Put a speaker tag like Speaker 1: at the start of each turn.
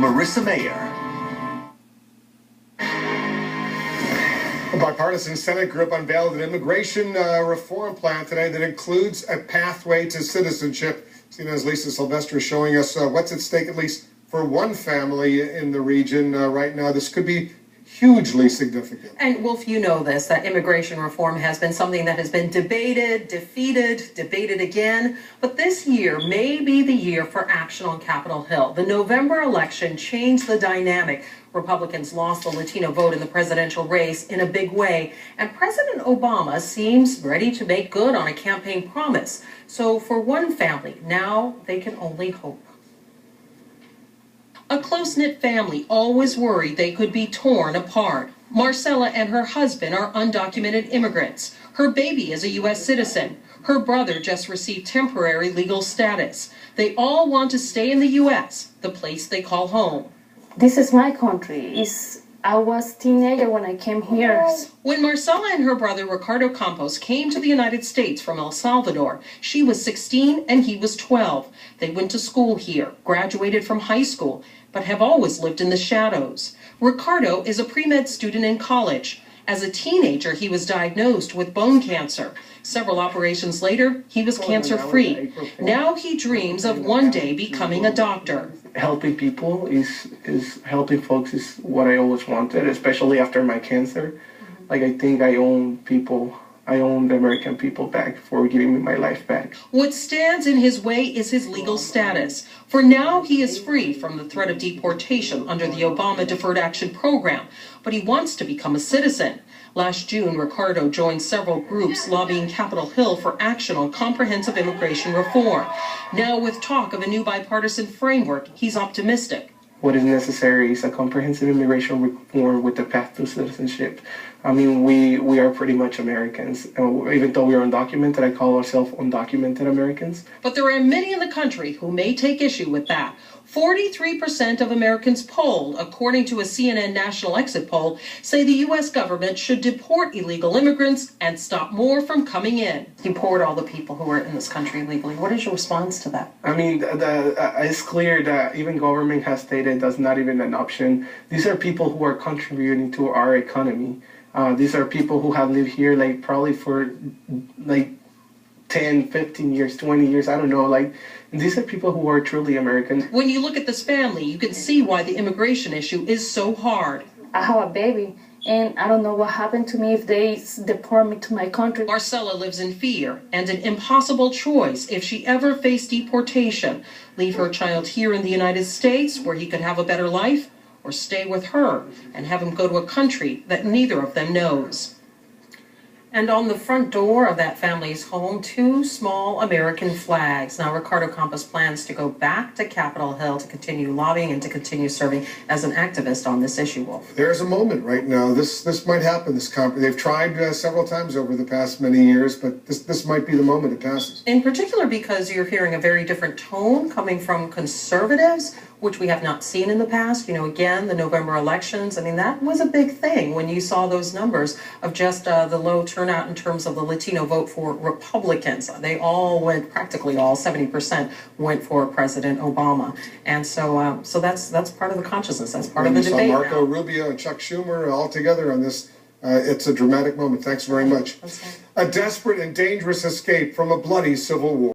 Speaker 1: Marissa Mayer.
Speaker 2: A bipartisan Senate group unveiled an immigration reform plan today that includes a pathway to citizenship. CNN's Lisa Sylvester is showing us what's at stake, at least for one family in the region right now. This could be hugely significant.
Speaker 3: And Wolf, you know this, that immigration reform has been something that has been debated, defeated, debated again. But this year may be the year for action on Capitol Hill. The November election changed the dynamic. Republicans lost the Latino vote in the presidential race in a big way. And President Obama seems ready to make good on a campaign promise. So for one family, now they can only hope. A close-knit family always worried they could be torn apart. Marcella and her husband are undocumented immigrants. Her baby is a U.S. citizen. Her brother just received temporary legal status. They all want to stay in the U.S., the place they call home.
Speaker 4: This is my country. I was a teenager when I came here.
Speaker 3: When Marcella and her brother Ricardo Campos came to the United States from El Salvador, she was 16 and he was 12. They went to school here, graduated from high school, but have always lived in the shadows. Ricardo is a pre-med student in college. As a teenager, he was diagnosed with bone cancer. Several operations later, he was cancer-free. Now he dreams of one day becoming a doctor.
Speaker 5: Helping people is helping folks is what I always wanted, especially after my cancer. Like, I think I own the American people back for giving me my life back.
Speaker 3: What stands in his way is his legal status. For now, he is free from the threat of deportation under the Obama Deferred Action Program, but he wants to become a citizen. Last June, Ricardo joined several groups lobbying Capitol Hill for action on comprehensive immigration reform. Now, with talk of a new bipartisan framework, he's optimistic.
Speaker 5: What is necessary is a comprehensive immigration reform with a path to citizenship. I mean, we are pretty much Americans. Even though we are undocumented, I call ourselves undocumented Americans.
Speaker 3: But there are many in the country who may take issue with that. 43% of Americans polled, according to a CNN National Exit poll, say the U.S. government should deport illegal immigrants and stop more from coming in. Deport all the people who are in this country illegally. What is your response to that?
Speaker 5: I mean, it's clear that even government has stated that's not even an option. These are people who are contributing to our economy. These are people who have lived here like probably for like 10, 15 years, 20 years, I don't know. Like, these are people who are truly American.
Speaker 3: When you look at this family, you can see why the immigration issue is so hard.
Speaker 4: I have a baby, and I don't know what happened to me if they deport me to my country.
Speaker 3: Marcella lives in fear and an impossible choice if she ever faced deportation. Leave her child here in the United States where he could have a better life, or stay with her and have him go to a country that neither of them knows. And on the front door of that family's home, 2 small American flags. Now, Ricardo Campos plans to go back to Capitol Hill to continue lobbying and to continue serving as an activist on this issue, Wolf.
Speaker 2: There's a moment right now. This might happen. They've tried several times over the past many years, but this might be the moment it passes.
Speaker 3: In particular because you're hearing a very different tone coming from conservatives, which we have not seen in the past. You know, again, the November elections, I mean, that was a big thing when you saw those numbers of just the low turnout in terms of the Latino vote for Republicans. They all went, practically all, 70% went for President Obama. And so that's part of the consciousness. That's part of the debate.
Speaker 2: Marco Rubio and Chuck Schumer all together on this. It's a dramatic moment. Thanks very much. A desperate and dangerous escape from a bloody civil war.